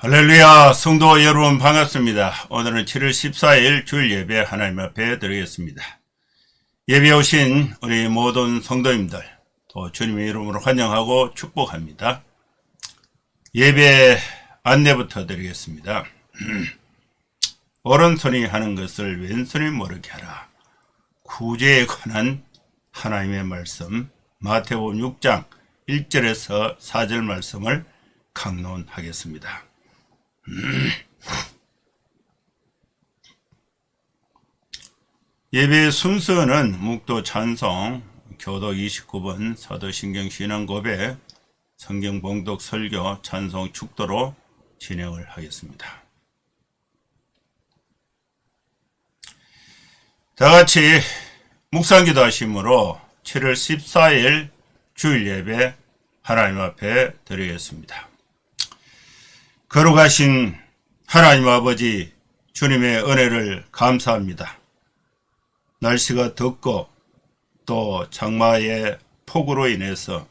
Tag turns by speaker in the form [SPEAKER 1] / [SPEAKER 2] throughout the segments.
[SPEAKER 1] 할렐루야, 성도 여러분 반갑습니다. 오늘은 7월 14일 주일 예배 하나님 앞에 드리겠습니다. 예배 오신 우리 모든 성도님들 또 주님의 이름으로 환영하고 축복합니다. 예배 안내부터 드리겠습니다. 오른손이 하는 것을 왼손이 모르게 하라. 구제에 관한 하나님의 말씀 마태복음 6장 1절에서 4절 말씀을 강론하겠습니다. 예배 순서는 묵도 찬송, 교독 29번, 사도신경 신앙 고백, 성경 봉독 설교, 찬송 축도로 진행을 하겠습니다. 다같이 묵상기도 하심으로 7월 14일 주일 예배 하나님 앞에 드리겠습니다. 거룩하신 하나님 아버지 주님의 은혜를 감사합니다. 날씨가 덥고 또 장마의 폭우로 인해서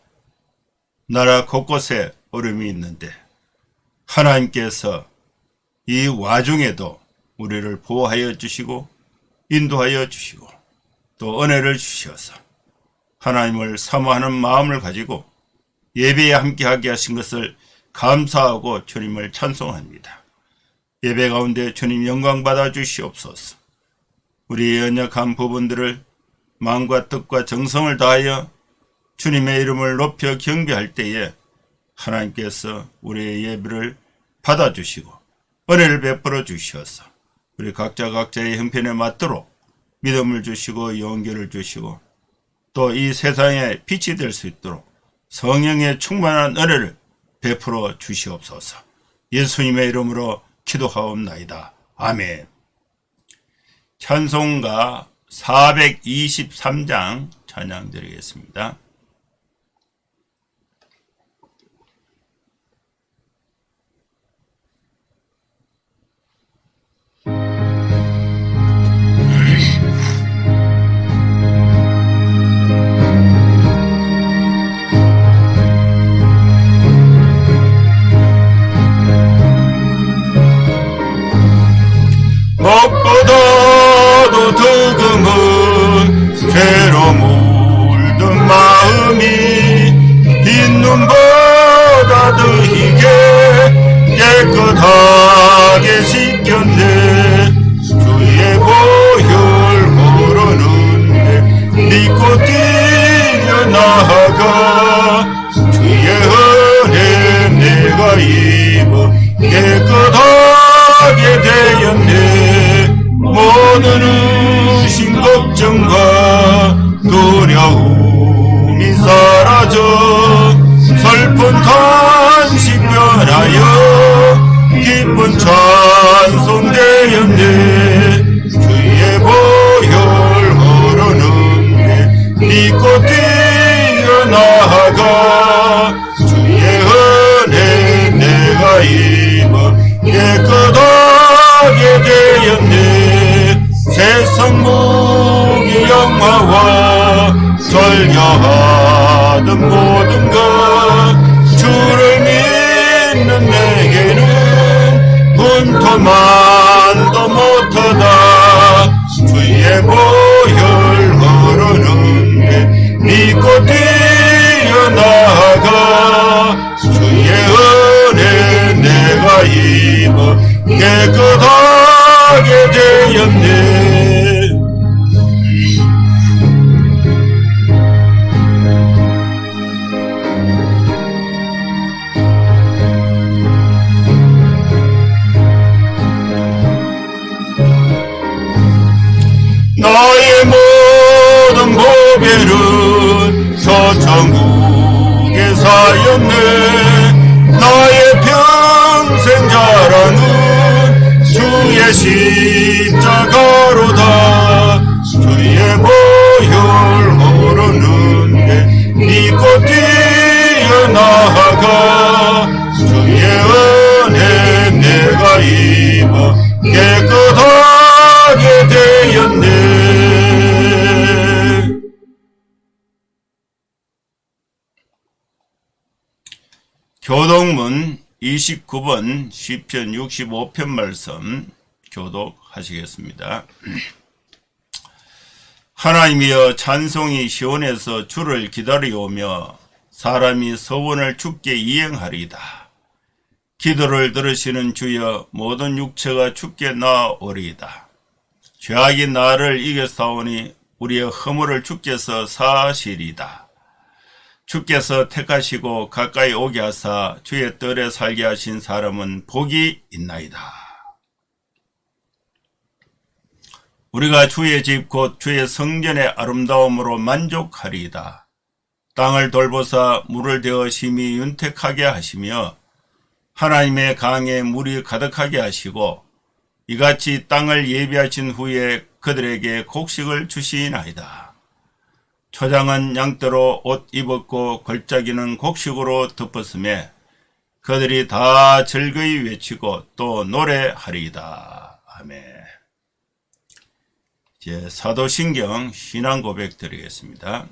[SPEAKER 1] 나라 곳곳에 얼음이 있는데 하나님께서 이 와중에도 우리를 보호하여 주시고 인도하여 주시고 또 은혜를 주셔서 하나님을 사모하는 마음을 가지고 예배에 함께하게 하신 것을 감사하고 주님을 찬송합니다. 예배 가운데 주님 영광 받아 주시옵소서. 우리의 연약한 부분들을 마음과 뜻과 정성을 다하여 주님의 이름을 높여 경배할 때에 하나님께서 우리의 예배를 받아주시고 은혜를 베풀어 주셔서 우리 각자의 형편에 맞도록 믿음을 주시고 용기를 주시고 또 이 세상에 빛이 될 수 있도록 성령의 충만한 은혜를 베풀어 주시옵소서. 예수님의 이름으로 기도하옵나이다. 아멘. 찬송가 423장 찬양 드리겠습니다. 무엇보다도 득음은 죄로 물든 마음이 흰 눈보다 더 희게 깨끗하게 씻겼네. 주의 보혈 흐르는데 믿고 뛰어나가 주의 은혜 내가 입어 깨끗하게 되었네. 모든 의심 걱정과 두려움이 사라져 슬픈 탄식 변하여 기쁜 찬송 되었네. 주의 보혈 흐르는데 믿고 뛰어나가 주의 은혜 내가 입어 깨끗하게 되었네. 세상 무기 영화와 절려하던 모든 것 주를 믿는 내게는 분토만도 못하다. 주의 보혈 흐르는데 믿고 뛰어나가 주의 은혜 내가 입어 깨끗하게 되었네. 나의 모든 보배는 저 천국에 쌓였네. 나의 평생 자랑은 주의 십자가로다. 주의 보혈 흐르는데 믿고 뛰어나가 주의 은혜 내가 입어 깨끗하게 되었네. 교독문 29번 시편 65편 말씀 교독하시겠습니다. 하나님이여 찬송이 시온에서 주를 기다려오며 사람이 서원을 주께 이행하리이다. 기도를 들으시는 주여 모든 육체가 주께 나아오리이다. 죄악이 나를 이겼사오니 우리의 허물을 주께서 사하시리이다. 주께서 택하시고 가까이 오게 하사 주의 뜰에 살게 하신 사람은 복이 있나이다. 우리가 주의 집 곧 주의 성전의 아름다움으로 만족하리이다. 땅을 돌보사 물을 대어 심히 윤택하게 하시며 하나님의 강에 물이 가득하게 하시고 이같이 땅을 예비하신 후에 그들에게 곡식을 주시나이다. 초장은 양떼로 옷 입었고 골짜기는 곡식으로 덮었음에 그들이 다 즐거이 외치고 또 노래하리이다. 아멘. 이제 사도신경 신앙 고백 드리겠습니다.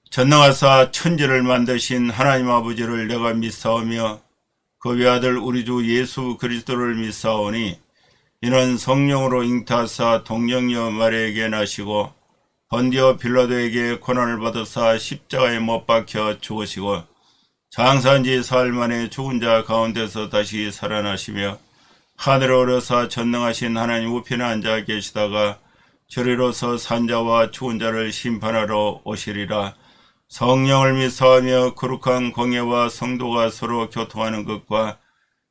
[SPEAKER 1] 전능하사 천지를 만드신 하나님 아버지를 내가 믿사오며 그 외아들 우리 주 예수 그리스도를 믿사오니 이는 성령으로 잉타하사 동정녀 마리아에게 나시고 번디오 빌라도에게 고난을 받으사 십자가에 못 박혀 죽으시고 장사한 지 사흘 만에 죽은 자 가운데서 다시 살아나시며 하늘에 오르사 전능하신 하나님 우편에 앉아 계시다가 저리로서 산자와 죽은 자를 심판하러 오시리라. 성령을 믿사하며 거룩한 공예와 성도가 서로 교통하는 것과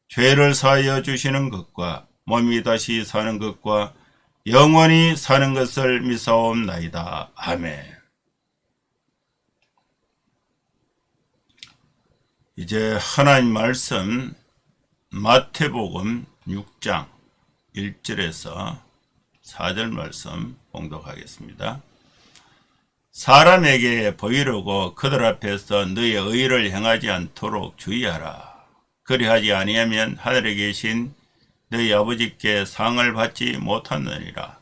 [SPEAKER 1] 죄를 사하여 주시는 것과 몸이 다시 사는 것과 영원히 사는 것을 믿사옵나이다. 아멘. 이제 하나님 말씀 마태복음 6장 1절에서 4절 말씀 봉독하겠습니다. 사람에게 보이려고 그들 앞에서 너의 의를 행하지 않도록 주의하라. 그리하지 아니하면 하늘에 계신 너희 아버지께 상을 받지 못하느니라.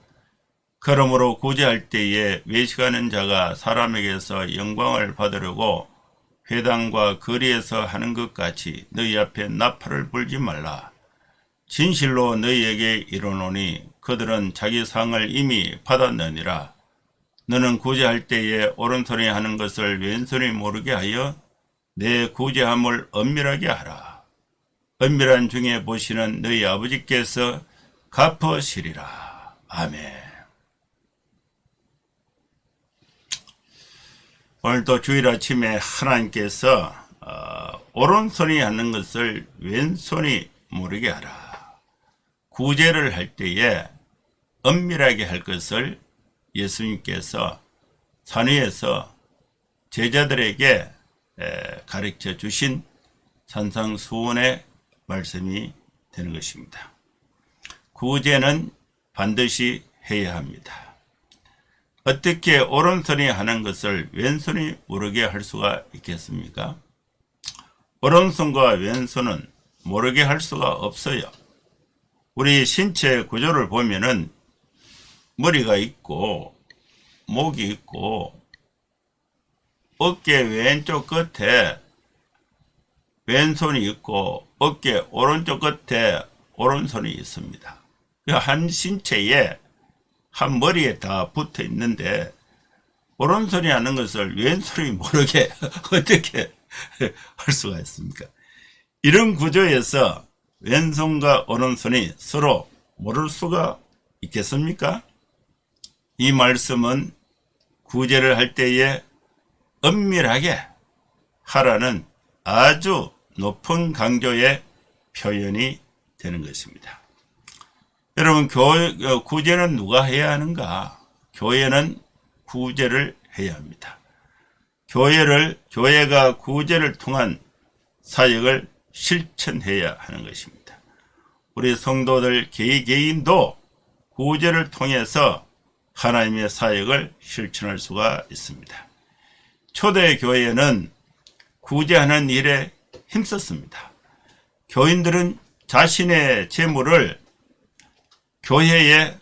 [SPEAKER 1] 그러므로 구제할 때에 외식하는 자가 사람에게서 영광을 받으려고 회당과 거리에서 하는 것 같이 너희 앞에 나팔을 불지 말라. 진실로 너희에게 이르노니 그들은 자기 상을 이미 받았느니라. 너는 구제할 때에 오른손이 하는 것을 왼손이 모르게 하여 내 구제함을 엄밀하게 하라. 엄밀한 중에 보시는 너희 아버지께서 갚으시리라. 아멘. 오늘도 주일 아침에 하나님께서 오른손이 하는 것을 왼손이 모르게 하라. 구제를 할 때에 엄밀하게 할 것을 예수님께서 산 위에서 제자들에게 가르쳐 주신 산상수훈의 말씀이 되는 것입니다. 구제는 반드시 해야 합니다. 어떻게 오른손이 하는 것을 왼손이 모르게 할 수가 있겠습니까? 오른손과 왼손은 모르게 할 수가 없어요. 우리 신체 구조를 보면은 머리가 있고 목이 있고 어깨 왼쪽 끝에 왼손이 있고 어깨 오른쪽 끝에 오른손이 있습니다. 한 신체에 한 머리에 다 붙어 있는데 오른손이 하는 것을 왼손이 모르게 어떻게 할 수가 있습니까? 이런 구조에서 왼손과 오른손이 서로 모를 수가 있겠습니까? 이 말씀은 구제를 할 때에 엄밀하게 하라는 아주 높은 강조의 표현이 되는 것입니다. 여러분, 구제는 누가 해야 하는가? 교회는 구제를 해야 합니다. 교회가 구제를 통한 사역을 실천해야 하는 것입니다. 우리 성도들 개개인도 구제를 통해서 하나님의 사역을 실천할 수가 있습니다. 초대 교회는 구제하는 일에 힘썼습니다. 교인들은 자신의 재물을 교회에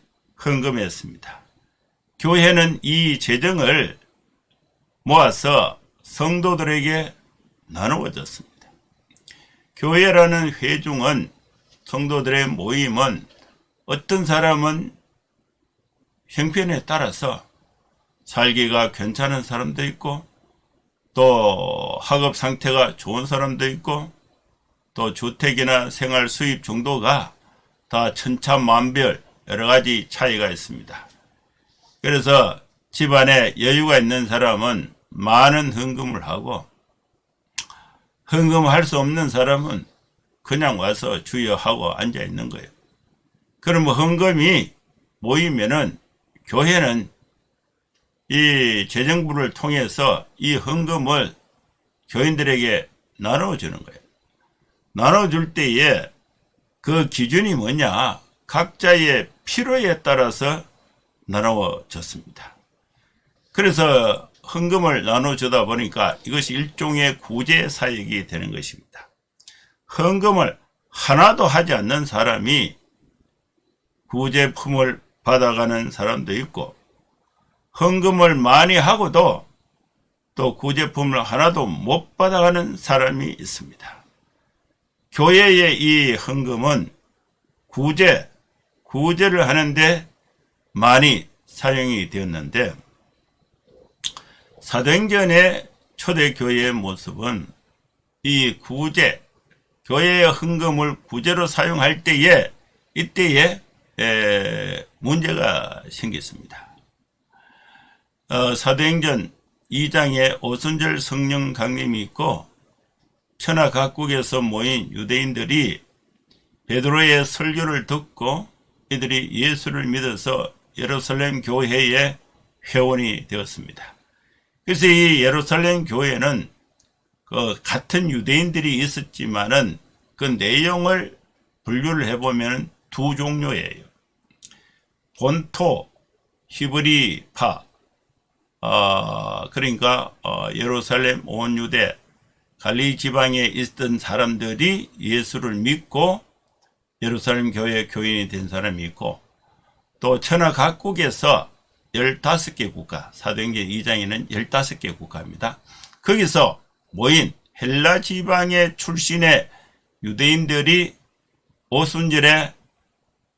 [SPEAKER 1] 헌금했습니다. 교회는 이 재정을 모아서 성도들에게 나누어 줬습니다. 교회라는 회중은, 성도들의 모임은 어떤 사람은 형편에 따라서 살기가 괜찮은 사람도 있고, 또 학업 상태가 좋은 사람도 있고, 또 주택이나 생활 수입 정도가 다 천차만별 여러 가지 차이가 있습니다. 그래서 집안에 여유가 있는 사람은 많은 헌금을 하고, 헌금할 수 없는 사람은 그냥 와서 주여 하고 앉아 있는 거예요. 그러면 헌금이 모이면은 교회는 이 재정부를 통해서 이 헌금을 교인들에게 나눠주는 거예요. 나눠줄 때에 그 기준이 뭐냐? 각자의 필요에 따라서 나눠졌습니다. 그래서 헌금을 나눠주다 보니까 이것이 일종의 구제 사역이 되는 것입니다. 헌금을 하나도 하지 않는 사람이 구제품을 받아가는 사람도 있고, 헌금을 많이 하고도 또 구제품을 하나도 못 받아가는 사람이 있습니다. 교회의 이 헌금은 구제를 하는데 많이 사용이 되었는데, 사도행전의 초대교회의 모습은 이 교회의 헌금을 구제로 사용할 때에 이때에 문제가 생겼습니다. 사도행전 2장에 오순절 성령 강림이 있고, 천하 각국에서 모인 유대인들이 베드로의 설교를 듣고 이들이 예수를 믿어서 예루살렘 교회의 회원이 되었습니다. 그래서 이 예루살렘 교회는 같은 유대인들이 있었지만은 그 내용을 분류를 해보면 두 종류예요. 본토 히브리파, 그러니까 예루살렘 온 유대 갈릴리 지방에 있던 사람들이 예수를 믿고 예루살렘 교회 교인이 된 사람이 있고, 또 천하 각국에서 15개 국가, 사도행전 2장에는 15개 국가입니다. 거기서 모인 헬라 지방의 출신의 유대인들이 오순절에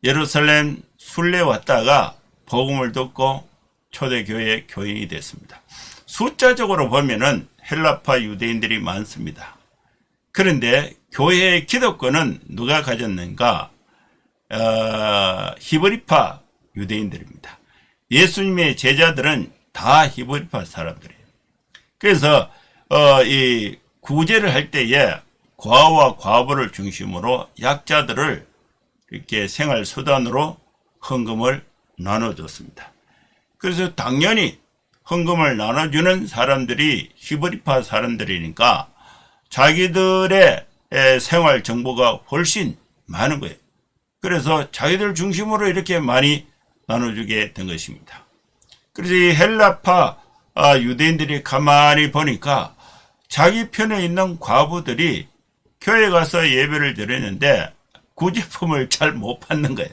[SPEAKER 1] 예루살렘 순례 왔다가 복음을 듣고 초대교회 교인이 됐습니다. 숫자적으로 보면은 헬라파 유대인들이 많습니다. 그런데 교회의 기득권은 누가 가졌는가? 히브리파 유대인들입니다. 예수님의 제자들은 다 히브리파 사람들이에요. 그래서 이 구제를 할 때에 과와 과부를 중심으로 약자들을 이렇게 생활 수단으로 헌금을 나눠줬습니다. 그래서 당연히 헌금을 나눠주는 사람들이 히브리파 사람들이니까 자기들의 생활 정보가 훨씬 많은 거예요. 그래서 자기들 중심으로 이렇게 많이 나눠주게 된 것입니다. 그래서 이 헬라파 유대인들이 가만히 보니까 자기 편에 있는 과부들이 교회 가서 예배를 드리는데 구제품을 잘 못 받는 거예요.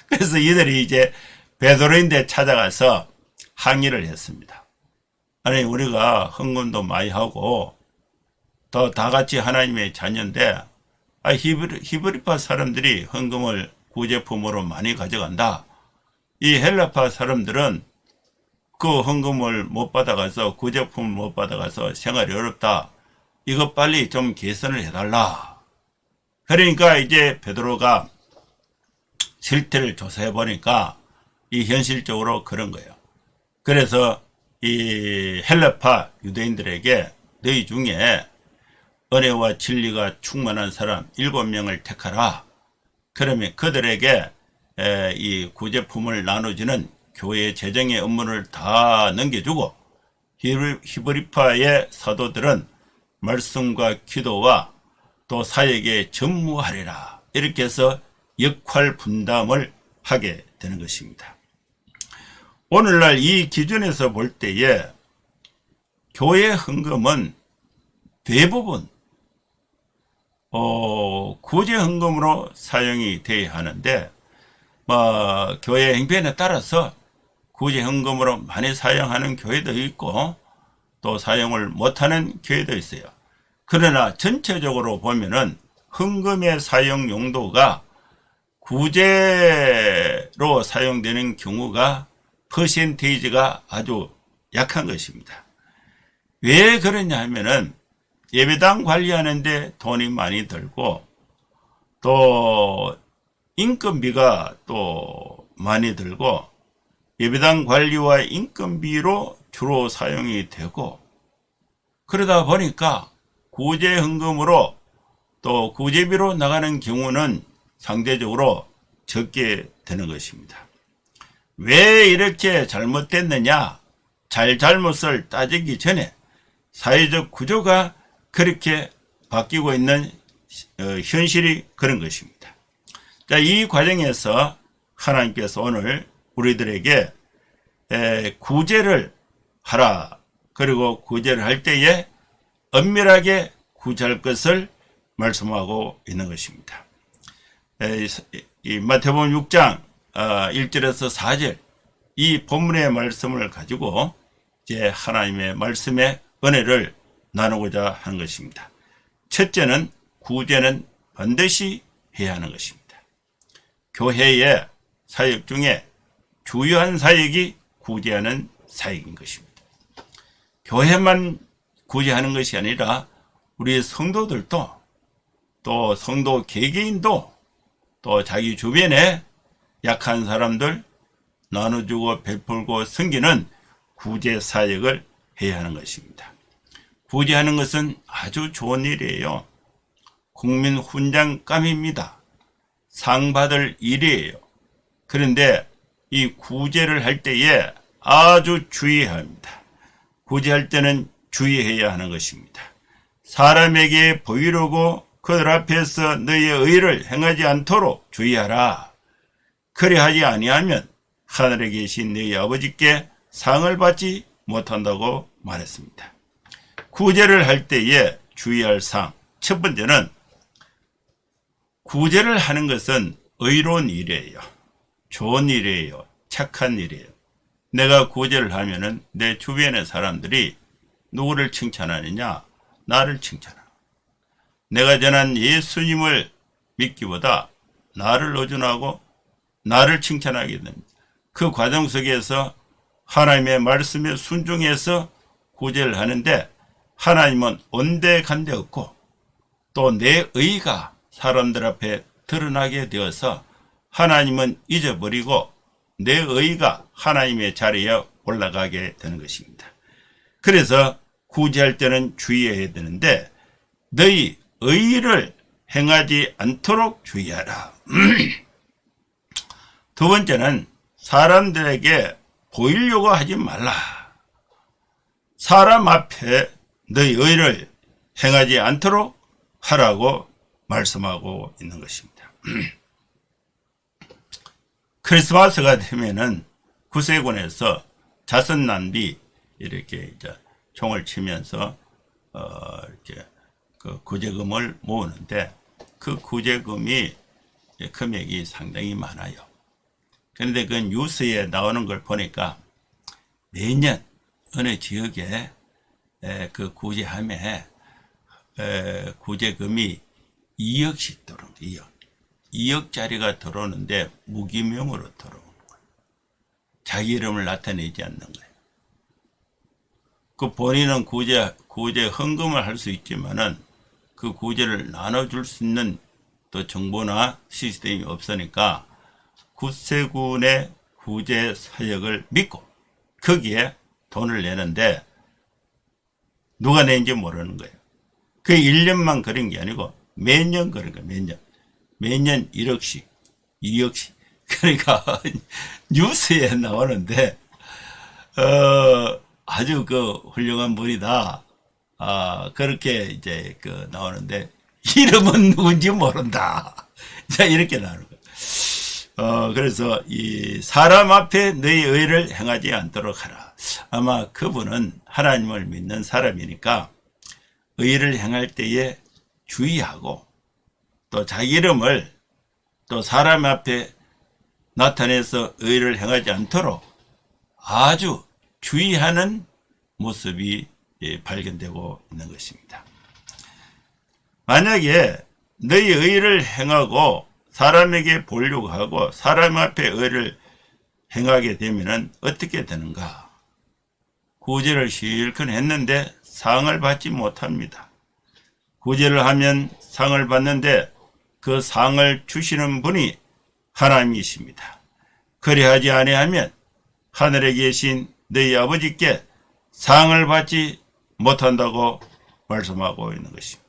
[SPEAKER 1] 그래서 이들이 이제 베드로인데 찾아가서 항의를 했습니다. 아니, 우리가 헌금도 많이 하고 또 다 같이 하나님의 자녀인데 히브리파 사람들이 헌금을 구제품으로 많이 가져간다. 이 헬라파 사람들은 그 헌금을 못 받아가서 구제품을 못 받아가서 생활이 어렵다. 이거 빨리 좀 개선을 해달라. 그러니까 이제 베드로가 실태를 조사해 보니까 이 현실적으로 그런 거예요. 그래서 이 헬라파 유대인들에게 너희 중에 은혜와 진리가 충만한 사람 7명을 택하라. 그러면 그들에게 이 구제품을 나눠주는 교회의 재정의 업무를 다 넘겨주고, 히브리파의 사도들은 말씀과 기도와 또 사역에 전무하리라. 이렇게 해서 역할 분담을 하게 되는 것입니다. 오늘날 이 기준에서 볼 때에 교회 헌금은 대부분 구제 헌금으로 사용이 되어야 하는데, 교회 행편에 따라서 구제 헌금으로 많이 사용하는 교회도 있고 또 사용을 못하는 교회도 있어요. 그러나 전체적으로 보면은 헌금의 사용 용도가 구제로 사용되는 경우가 퍼센테이지가 아주 약한 것입니다. 왜 그러냐 하면은 예배당 관리하는데 돈이 많이 들고 또 인건비가 또 많이 들고 예배당 관리와 인건비로 주로 사용이 되고 그러다 보니까 구제 헌금으로 또 구제비로 나가는 경우는 상대적으로 적게 되는 것입니다. 왜 이렇게 잘못됐느냐? 잘못을 따지기 전에 사회적 구조가 그렇게 바뀌고 있는 현실이 그런 것입니다. 자, 이 과정에서 하나님께서 오늘 우리들에게 구제를 하라. 그리고 구제를 할 때에 엄밀하게 구제할 것을 말씀하고 있는 것입니다. 이 마태복음 6장 1절에서 4절 이 본문의 말씀을 가지고 이제 하나님의 말씀의 은혜를 나누고자 하는 것입니다. 첫째는 구제는 반드시 해야 하는 것입니다. 교회의 사역 중에 주요한 사역이 구제하는 사역인 것입니다. 교회만 구제하는 것이 아니라 우리 성도들도 또 성도 개개인도 또 자기 주변에 약한 사람들 나눠주고 베풀고 섬기는 구제 사역을 해야 하는 것입니다. 구제하는 것은 아주 좋은 일이에요. 국민 훈장감입니다. 상 받을 일이에요. 그런데 이 구제를 할 때에 아주 주의해야 합니다. 구제할 때는 주의해야 하는 것입니다. 사람에게 보이려고 그들 앞에서 너희의 의를 행하지 않도록 주의하라. 그리하지 아니하면 하늘에 계신 너희 아버지께 상을 받지 못한다고 말했습니다. 구제를 할 때에 주의할 사항. 첫 번째는 구제를 하는 것은 의로운 일이에요. 좋은 일이에요. 착한 일이에요. 내가 구제를 하면은 내 주변의 사람들이 누구를 칭찬하느냐? 나를 칭찬하고. 내가 전한 예수님을 믿기보다 나를 의존하고 나를 칭찬하게 됩니다. 그 과정 속에서 하나님의 말씀에 순종해서 구제를 하는데 하나님은 온데간데 없고 또 내 의가 사람들 앞에 드러나게 되어서 하나님은 잊어버리고 내 의가 하나님의 자리에 올라가게 되는 것입니다. 그래서 구제할 때는 주의해야 되는데 너희 의를 행하지 않도록 주의하라. 두 번째는 사람들에게 보이려고 하지 말라. 사람 앞에 너희 의를 행하지 않도록 하라고 말씀하고 있는 것입니다. 크리스마스가 되면은 구세군에서 자선난비 이렇게 이제 총을 치면서 이렇게 그 구제금을 모으는데 그 구제금이 금액이 상당히 많아요. 그런데 그 뉴스에 나오는 걸 보니까 매년 어느 지역에 그 구제함에 구제금이 2억씩 들어오는 2억짜리가 들어오는데 무기명으로 들어오는 거예요. 자기 이름을 나타내지 않는 거예요. 그 본인은 구제 헌금을 할 수 있지만은 그 구제를 나눠줄 수 있는 또 정보나 시스템이 없으니까 구세군의 구제 사역을 믿고 거기에 돈을 내는데 누가 낸지 모르는 거예요. 그 1년만 그런 게 아니고 매년 그런 거예요. 매년 1억씩 2억씩 그러니까 뉴스에 나오는데 아주 그 훌륭한 분이다. 그렇게 이제 그 나오는데 이름은 누군지 모른다. 자, 이렇게 나오는 거예요. 그래서 이 사람 앞에 너희 의를 행하지 않도록 하라. 아마 그분은 하나님을 믿는 사람이니까 의를 행할 때에 주의하고 또 자기 이름을 또 사람 앞에 나타내서 의를 행하지 않도록 아주 주의하는 모습이 발견되고 있는 것입니다. 만약에 너희 의를 행하고 사람에게 보려고 하고 사람 앞에 의를 행하게 되면 어떻게 되는가? 구제를 실컷 했는데 상을 받지 못합니다. 구제를 하면 상을 받는데 그 상을 주시는 분이 하나님이십니다. 그리하지 아니하면 하늘에 계신 너희 아버지께 상을 받지 못한다고 말씀하고 있는 것입니다.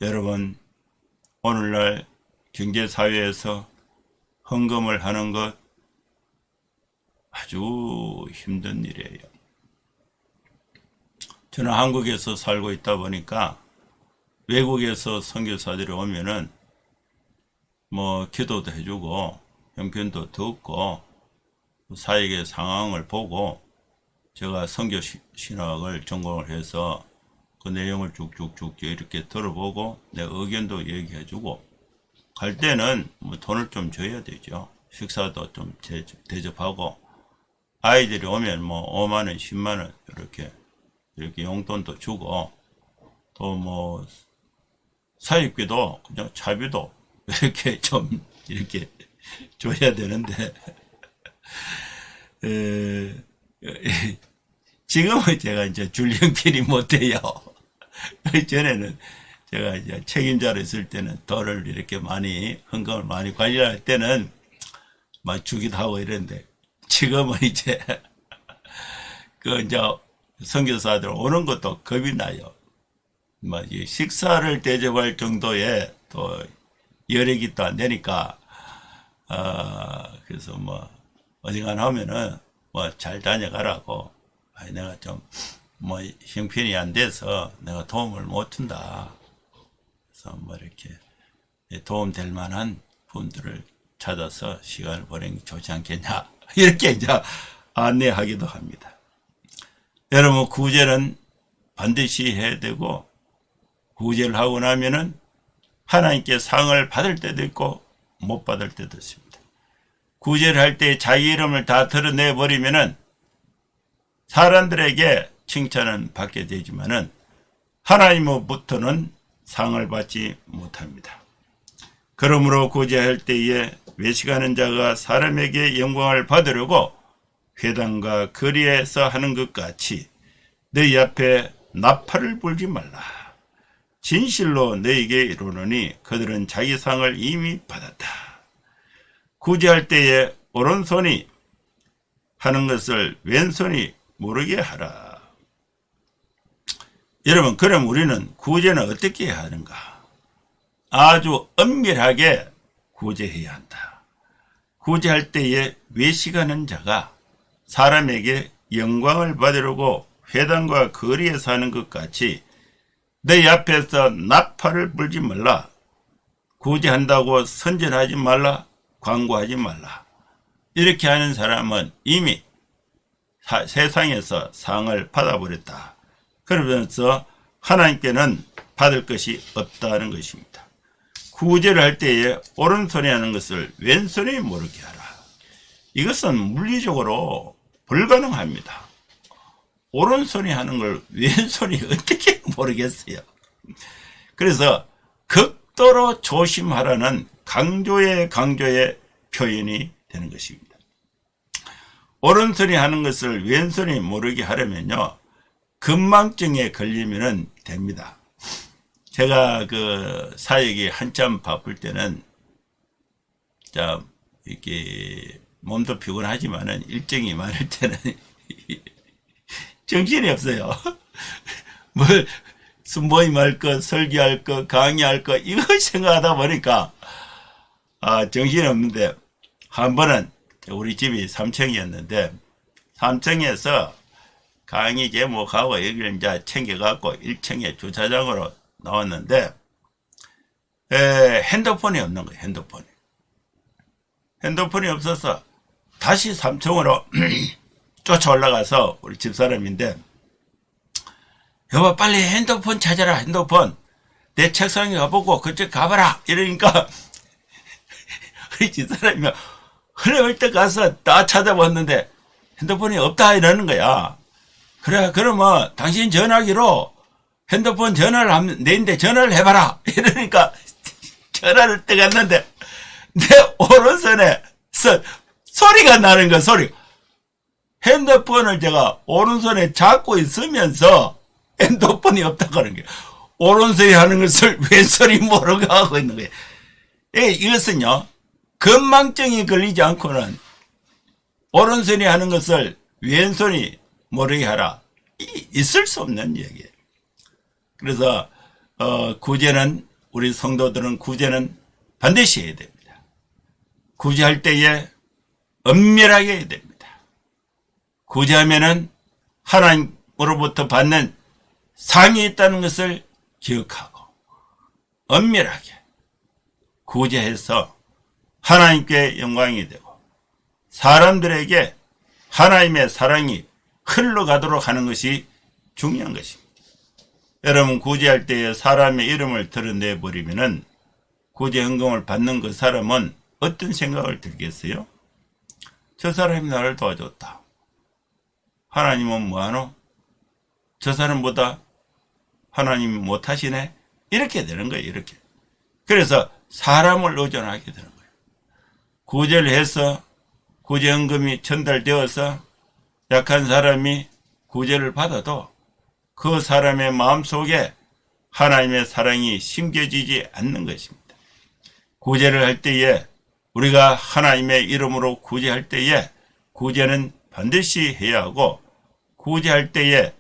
[SPEAKER 1] 여러분, 오늘날 경제사회에서 헌금을 하는 것 아주 힘든 일이에요. 저는 한국에서 살고 있다 보니까 외국에서 선교사들이 오면은 기도도 해주고 형편도 듣고 사역의 상황을 보고 제가 선교 신학을 전공을 해서 그 내용을 쭉쭉쭉 이렇게 들어보고 내 의견도 얘기해주고 갈 때는 돈을 좀 줘야 되죠. 식사도 좀 대접하고 아이들이 오면 5만원, 10만원 이렇게 용돈도 주고 또 사입비도 그냥 차비도 이렇게 좀 이렇게 줘야 되는데 지금은 제가 이제 줄 형편이 못해요. 전에는 제가 이제 책임자로 있을 때는 돈을 이렇게 많이 헌금을 많이 관리할 때는 막 주기도 하고 이랬는데 지금은 이제 이제 선교사들 오는 것도 겁이 나요. 식사를 대접할 정도의 또 여력이 또 안 되니까 그래서 어디가나 하면은 잘 다녀가라고 내가 좀 형편이 안 돼서 내가 도움을 못 준다. 그래서 이렇게 도움 될 만한 분들을 찾아서 시간을 보내는 게 좋지 않겠냐 이렇게 이제 안내하기도 합니다. 여러분, 구제는 반드시 해야 되고 구제를 하고 나면은 하나님께 상을 받을 때도 있고 못 받을 때도 있습니다. 구제를 할 때 자기 이름을 다 드러내 버리면은 사람들에게 칭찬은 받게 되지만은 하나님으로부터는 상을 받지 못합니다. 그러므로 구제할 때에 외식하는 자가 사람에게 영광을 받으려고 회당과 거리에서 하는 것 같이 너희 앞에 나팔을 불지 말라. 진실로 너희에게 이르노니 그들은 자기 상을 이미 받았다. 구제할 때에 오른손이 하는 것을 왼손이 모르게 하라. 여러분, 그럼 우리는 구제는 어떻게 해야 하는가? 아주 엄밀하게 구제해야 한다. 구제할 때에 외식하는 자가 사람에게 영광을 받으려고 회당과 거리에서 하는 것 같이 너희 앞에서 나팔을 불지 말라. 구제한다고 선전하지 말라. 광고하지 말라. 이렇게 하는 사람은 이미 세상에서 상을 받아버렸다. 그러면서 하나님께는 받을 것이 없다는 것입니다. 구제를 할 때에 오른손이 하는 것을 왼손이 모르게 하라. 이것은 물리적으로 불가능합니다. 오른손이 하는 걸 왼손이 어떻게 모르겠어요. 그래서 극도로 조심하라는 강조의 표현이 되는 것입니다. 오른손이 하는 것을 왼손이 모르게 하려면요, 건망증에 걸리면 됩니다. 제가 사역이 한참 바쁠 때는 이렇게 몸도 피곤하지만은 일정이 많을 때는 정신이 없어요. 모임할 거, 설교할 거, 강의할 거, 이거 생각하다 보니까, 정신이 없는데, 한 번은 우리 집이 3층이었는데, 3층에서 강의 제목하고 여기를 이제 챙겨갖고 1층에 주차장으로 나왔는데, 핸드폰이 없는 거예요, 핸드폰이. 핸드폰이 없어서 다시 3층으로 쫓아 올라가서 우리 집사람인데, 여보 빨리 핸드폰 찾아라. 핸드폰 내 책상에 가보고 그쪽 가봐라. 이러니까 우리 집사람이 흘러올 가서 다 찾아봤는데 핸드폰이 없다 이러는 거야. 그래 그러면 당신 전화기로 핸드폰 전화를 하면 내인데 전화를 해봐라. 이러니까 전화를 떼갔는데 내 오른손에 소리가 나는 거, 소리. 핸드폰을 제가 오른손에 잡고 있으면서 핸드폰이 없다고 하는 거예요. 오른손이 하는 것을 왼손이 모르고 하고 있는 거예요. 이것은요, 건망증이 걸리지 않고는 오른손이 하는 것을 왼손이 모르게 하라. 있을 수 없는 얘기예요. 그래서 구제는, 우리 성도들은 구제는 반드시 해야 됩니다. 구제할 때에 엄밀하게 해야 됩니다. 구제하면은 하나님으로부터 받는 상이 있다는 것을 기억하고 엄밀하게 구제해서 하나님께 영광이 되고 사람들에게 하나님의 사랑이 흘러가도록 하는 것이 중요한 것입니다. 여러분, 구제할 때에 사람의 이름을 드러내 버리면은 구제 헌금을 받는 그 사람은 어떤 생각을 들겠어요? 저 사람이 나를 도와줬다. 하나님은 뭐하노? 저 사람보다 하나님이 못하시네? 이렇게 되는 거예요. 이렇게. 그래서 사람을 의존하게 되는 거예요. 구제를 해서 구제헌금이 전달되어서 약한 사람이 구제를 받아도 그 사람의 마음속에 하나님의 사랑이 심겨지지 않는 것입니다. 구제를 할 때에, 우리가 하나님의 이름으로 구제할 때에 구제는 반드시 해야 하고, 구제할 때에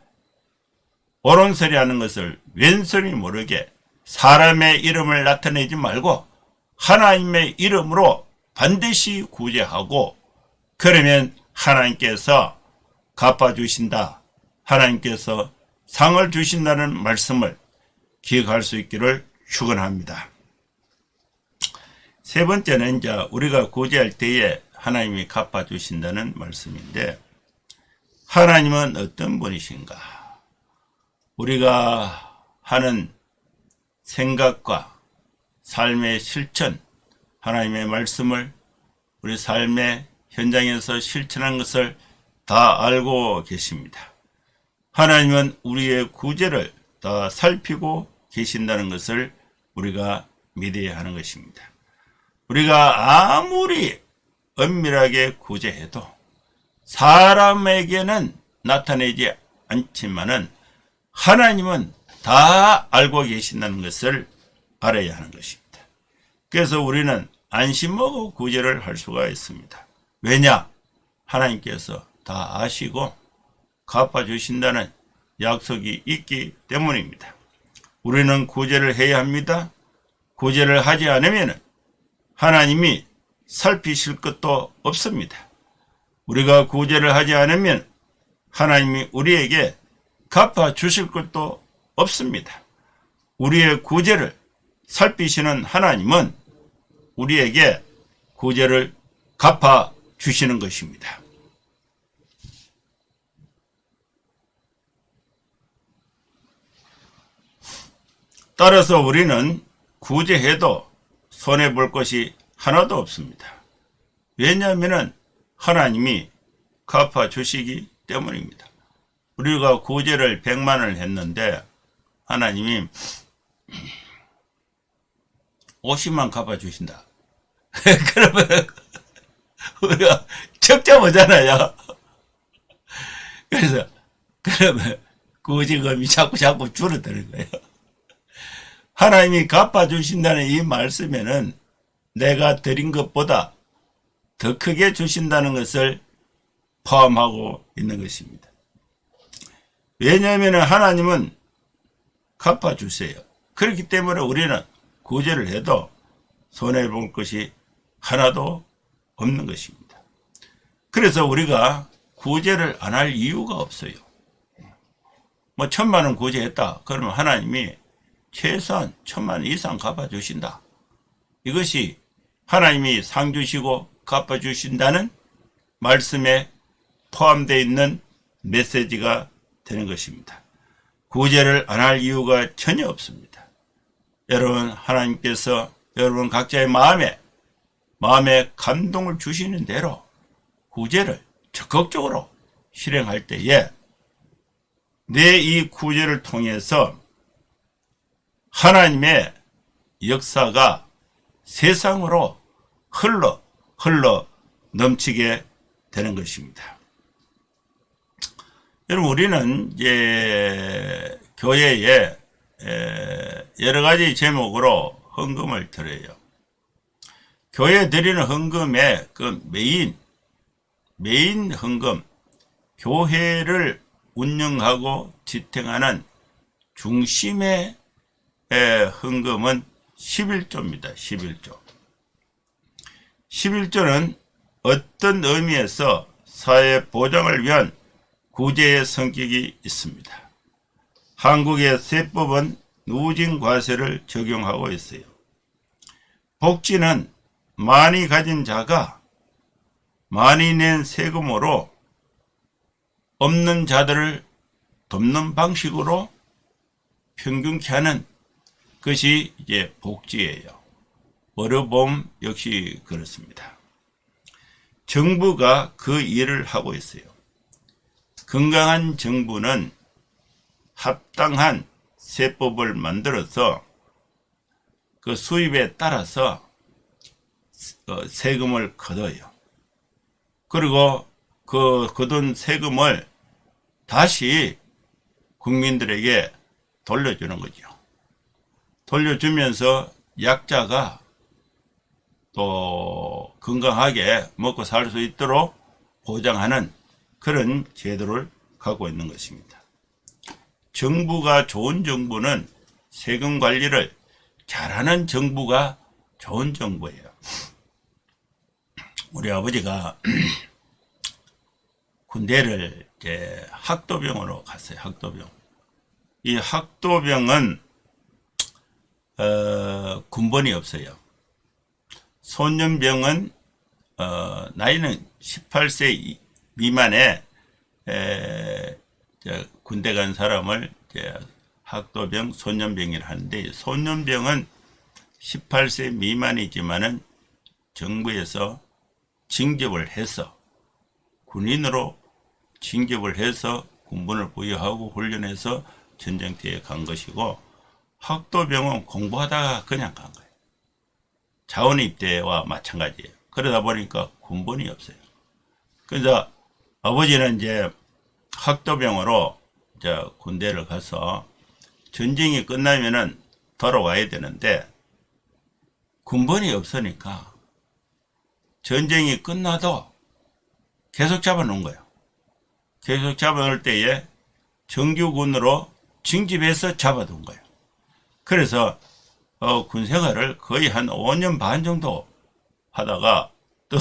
[SPEAKER 1] 오른손이 하는 것을 왼손이 모르게 사람의 이름을 나타내지 말고 하나님의 이름으로 반드시 구제하고, 그러면 하나님께서 갚아주신다, 하나님께서 상을 주신다는 말씀을 기억할 수 있기를 축원합니다. 세 번째는 이제 우리가 구제할 때에 하나님이 갚아주신다는 말씀인데, 하나님은 어떤 분이신가? 우리가 하는 생각과 삶의 실천, 하나님의 말씀을 우리 삶의 현장에서 실천한 것을 다 알고 계십니다. 하나님은 우리의 구제를 다 살피고 계신다는 것을 우리가 믿어야 하는 것입니다. 우리가 아무리 엄밀하게 구제해도 사람에게는 나타내지 않지만은 하나님은 다 알고 계신다는 것을 알아야 하는 것입니다. 그래서 우리는 안심하고 구제를 할 수가 있습니다. 왜냐? 하나님께서 다 아시고 갚아주신다는 약속이 있기 때문입니다. 우리는 구제를 해야 합니다. 구제를 하지 않으면 하나님이 살피실 것도 없습니다. 우리가 구제를 하지 않으면 하나님이 우리에게 갚아주실 것도 없습니다. 우리의 구제를 살피시는 하나님은 우리에게 구제를 갚아주시는 것입니다. 따라서 우리는 구제해도 손해볼 것이 하나도 없습니다. 왜냐하면 하나님이 갚아주시기 때문입니다. 우리가 구제를 100만을 했는데 하나님이 50만 갚아주신다. 그러면 우리가 적자 보잖아요. 그래서 그러면 구제금이 자꾸 줄어드는 거예요. 하나님이 갚아주신다는 이 말씀에는 내가 드린 것보다 더 크게 주신다는 것을 포함하고 있는 것입니다. 왜냐하면 하나님은 갚아주세요. 그렇기 때문에 우리는 구제를 해도 손해볼 것이 하나도 없는 것입니다. 그래서 우리가 구제를 안 할 이유가 없어요. 1,000만 원 구제했다. 그러면 하나님이 최소한 1,000만 원 이상 갚아주신다. 이것이 하나님이 상 주시고 갚아주신다는 말씀에 포함되어 있는 메시지가 되는 것입니다. 구제를 안 할 이유가 전혀 없습니다. 여러분, 하나님께서 여러분 각자의 마음에 감동을 주시는 대로 구제를 적극적으로 실행할 때에 내 이 구제를 통해서 하나님의 역사가 세상으로 흘러 넘치게 되는 것입니다. 여러분, 우리는 이제 교회에 여러 가지 제목으로 헌금을 드려요. 교회에 드리는 헌금의 그 메인 헌금, 교회를 운영하고 지탱하는 중심의 헌금은 11조입니다. 11조. 11조는 어떤 의미에서 사회 보장을 위한 구제의 성격이 있습니다. 한국의 세법은 누진과세를 적용하고 있어요. 복지는 많이 가진 자가 많이 낸 세금으로 없는 자들을 돕는 방식으로 평균케 하는 것이 이제 복지예요. 의료보험 역시 그렇습니다. 정부가 그 일을 하고 있어요. 건강한 정부는 합당한 세법을 만들어서 그 수입에 따라서 세금을 거둬요. 그리고 그 거둔 세금을 다시 국민들에게 돌려주는 거죠. 돌려주면서 약자가 또 건강하게 먹고 살 수 있도록 보장하는 그런 제도를 갖고 있는 것입니다. 정부가 좋은 정부는 세금 관리를 잘하는 정부가 좋은 정부예요. 우리 아버지가 군대를 이제 학도병으로 갔어요. 학도병. 이 학도병은 군번이 없어요. 소년병은 나이는 18세 미만의 군대 간 사람을 학도병, 소년병이라 하는데, 소년병은 18세 미만이지만은 정부에서 징집을 해서 군인으로 징집을 해서 군번을 부여하고 훈련해서 전쟁터에 간 것이고, 학도병은 공부하다가 그냥 간 거예요. 자원입대와 마찬가지예요. 그러다 보니까 군번이 없어요. 그래서 아버지는 이제 학도병으로 이제 군대를 가서 전쟁이 끝나면은 돌아와야 되는데, 군번이 없으니까 전쟁이 끝나도 계속 잡아놓은 거예요. 계속 잡아놓을 때에 정규군으로 징집해서 잡아둔 거예요. 그래서 군 생활을 거의 한 5년 반 정도 하다가 또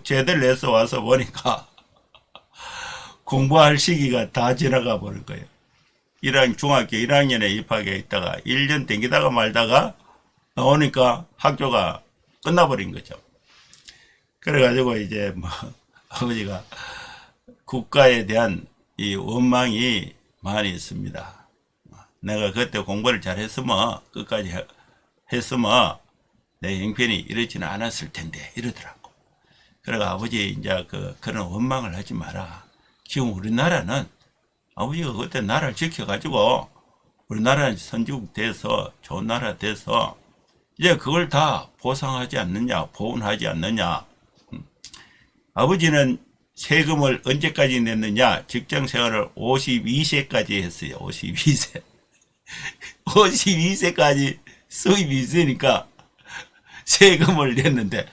[SPEAKER 1] 제대를 해서 와서 보니까 공부할 시기가 다 지나가 버릴 거예요. 중학교 1학년에 입학해 있다가 1년 댕기다가 말다가 나오니까 학교가 끝나버린 거죠. 그래가지고 이제 뭐 아버지가 국가에 대한 이 원망이 많이 있습니다. 내가 그때 공부를 잘 했으면, 끝까지 했으면 내 형편이 이렇지는 않았을 텐데 이러더라고. 그래가 아버지 이제 그런 원망을 하지 마라. 지금 우리나라는 아버지가 그때 나라를 지켜가지고 우리나라는 선진국 돼서 좋은 나라 돼서 이제 그걸 다 보상하지 않느냐, 보훈하지 않느냐. 아버지는 세금을 언제까지 냈느냐? 직장 생활을 52세까지 했어요. 52세. 52세까지 수입이 있으니까 세금을 냈는데,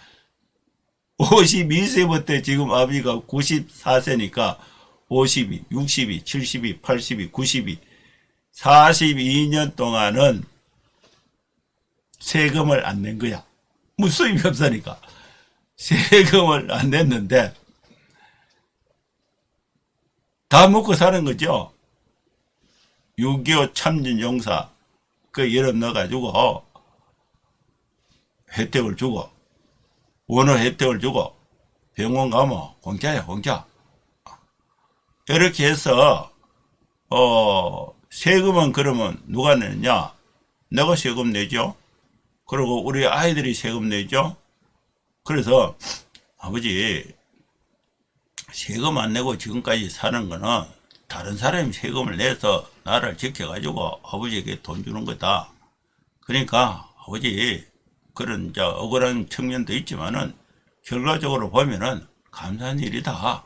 [SPEAKER 1] 52세부터 지금 아버지가 94세니까 52, 62, 72, 82, 92, 42년 동안은 세금을 안 낸 거야. 뭐 수입이 없으니까. 세금을 안 냈는데, 다 먹고 사는 거죠. 6.25 참전용사, 그 이름 넣어가지고, 혜택을 주고, 원호 혜택을 주고, 병원 가면 공짜야, 공짜. 이렇게 해서, 세금은 그러면 누가 내느냐? 내가 세금 내죠. 그리고 우리 아이들이 세금 내죠. 그래서, 아버지, 세금 안 내고 지금까지 사는 거는 다른 사람이 세금을 내서 나라를 지켜가지고 아버지에게 돈 주는 거다. 그러니까 아버지 그런 이제 억울한 측면도 있지만은 결과적으로 보면은 감사한 일이다.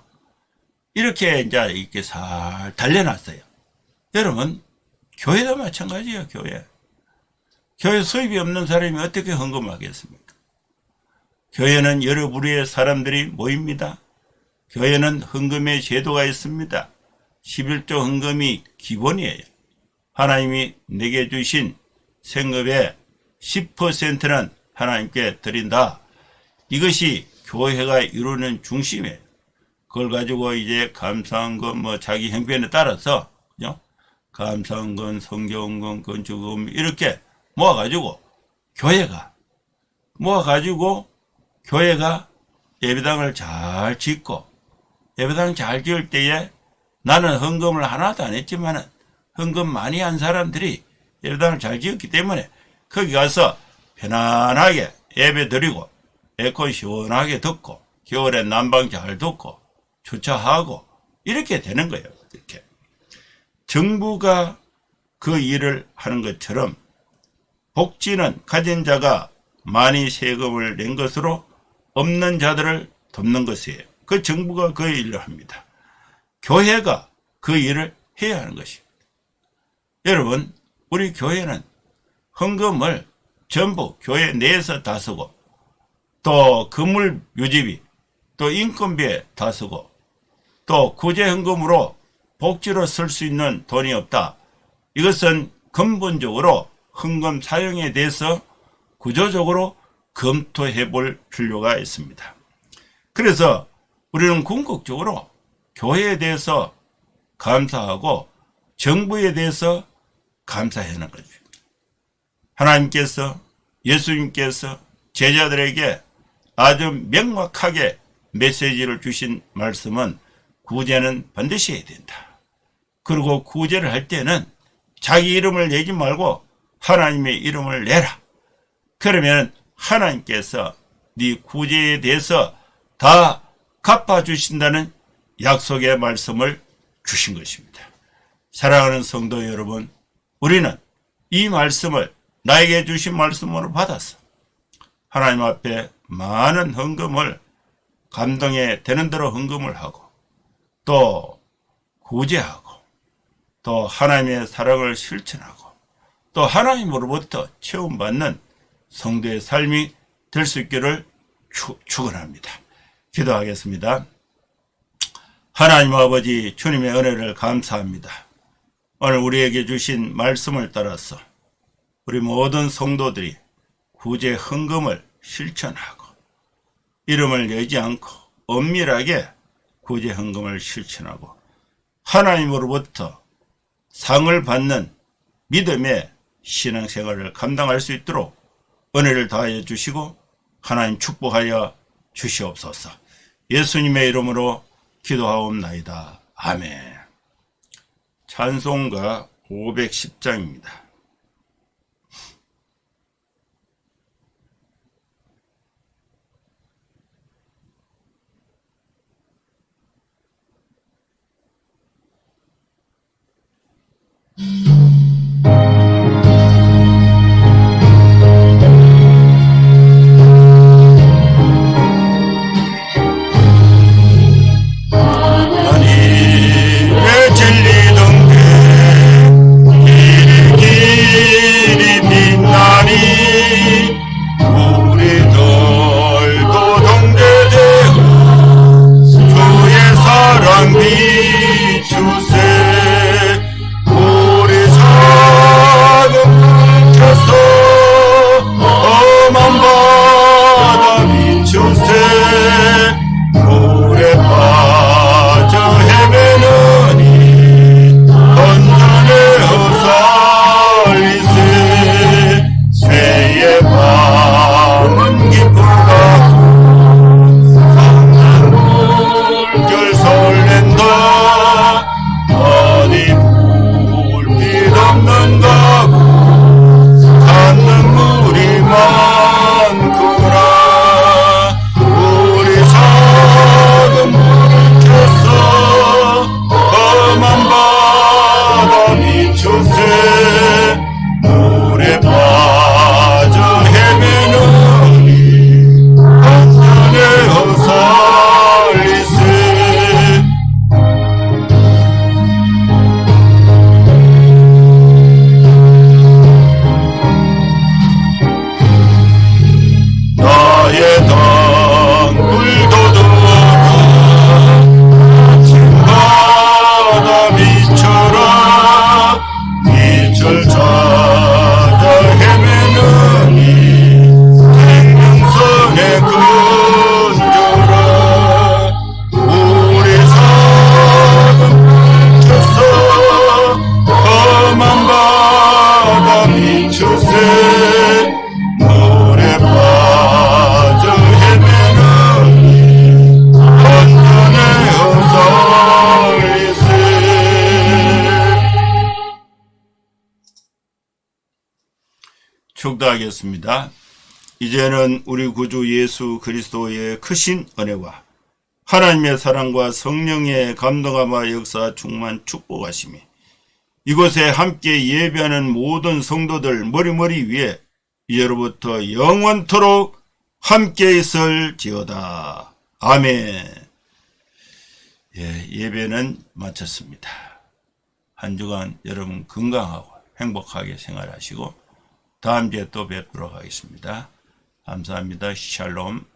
[SPEAKER 1] 이렇게 이제 이렇게 살 달려놨어요. 여러분, 교회도 마찬가지예요, 교회. 교회 수입이 없는 사람이 어떻게 헌금하겠습니까? 교회는 여러 부류의 사람들이 모입니다. 교회는 헌금의 제도가 있습니다. 11조 헌금이 기본이에요. 하나님이 내게 주신 생업의 10%는 하나님께 드린다. 이것이 교회가 이루는 중심이에요. 그걸 가지고 이제 감사헌금, 자기 형편에 따라서, 그죠? 감사헌금, 성경헌금, 건축헌금, 이렇게 모아가지고, 교회가 예배당을 잘 짓고, 예배당 잘 지을 때에 나는 헌금을 하나도 안 했지만은, 헌금 많이 한 사람들이 예배당을 잘 지었기 때문에, 거기 가서 편안하게 예배 드리고, 에어컨 시원하게 듣고, 겨울에 난방 잘 듣고, 주차하고, 이렇게 되는 거예요. 이렇게. 정부가 그 일을 하는 것처럼, 복지는 가진 자가 많이 세금을 낸 것으로 없는 자들을 돕는 것이에요. 그 정부가 그 일을 합니다. 교회가 그 일을 해야 하는 것입니다. 여러분, 우리 교회는 헌금을 전부 교회 내에서 다 쓰고, 또 건물 유지비, 또 인건비에 다 쓰고, 또 구제헌금으로 복지로 쓸 수 있는 돈이 없다. 이것은 근본적으로 헌금 사용에 대해서 구조적으로 검토해 볼 필요가 있습니다. 그래서 우리는 궁극적으로 교회에 대해서 감사하고 정부에 대해서 감사해야 하는 거죠. 하나님께서, 예수님께서 제자들에게 아주 명확하게 메시지를 주신 말씀은 구제는 반드시 해야 된다. 그리고 구제를 할 때는 자기 이름을 내지 말고 하나님의 이름을 내라. 그러면 하나님께서 네 구제에 대해서 다 갚아주신다는 약속의 말씀을 주신 것입니다. 사랑하는 성도 여러분, 우리는 이 말씀을 나에게 주신 말씀으로 받아서 하나님 앞에 많은 헌금을 감동에 되는 대로 헌금을 하고, 또 구제하고, 또 하나님의 사랑을 실천하고, 또 하나님으로부터 체험받는 성도의 삶이 될 수 있기를 축원합니다. 기도하겠습니다. 하나님 아버지, 주님의 은혜를 감사합니다. 오늘 우리에게 주신 말씀을 따라서 우리 모든 성도들이 구제 헌금을 실천하고, 이름을 내지 않고 엄밀하게 구제 헌금을 실천하고, 하나님으로부터 상을 받는 믿음의 신앙생활을 감당할 수 있도록 은혜를 다하여 주시고 하나님 축복하여 주시옵소서. 예수님의 이름으로 기도하옵나이다. 아멘. 찬송가 510장입니다. 하나님의 진리 등대 축도하겠습니다. 이제는 우리 구주 예수 그리스도의 크신 은혜와 하나님의 사랑과 성령의 감동함과 역사 충만 축복하심이 이곳에 함께 예배하는 모든 성도들 머리머리 위에 이제로부터 영원토록 함께 있을지어다. 아멘. 예배는 마쳤습니다. 한 주간 여러분 건강하고 행복하게 생활하시고 다음 주에 또 뵙도록 하겠습니다. 감사합니다. 샬롬.